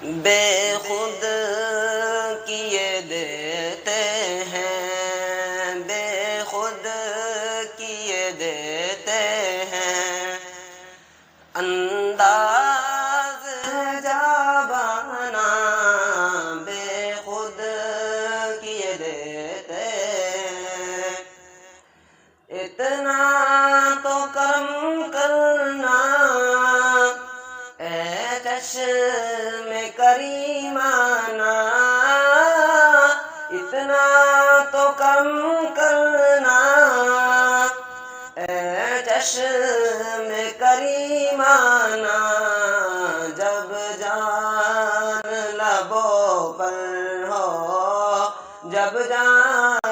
بے خود کیے دیتے ہیں، بے خود کیے دیتے ہیں، انداز جاوانا بے خود کیے دیتے ہیں۔ اتنا تو کرم کرنا اے چشم کریمانہ، اتنا تو کرم کرنا اے چشم کریمانہ، جب جان لبوں پر ہو، جب جان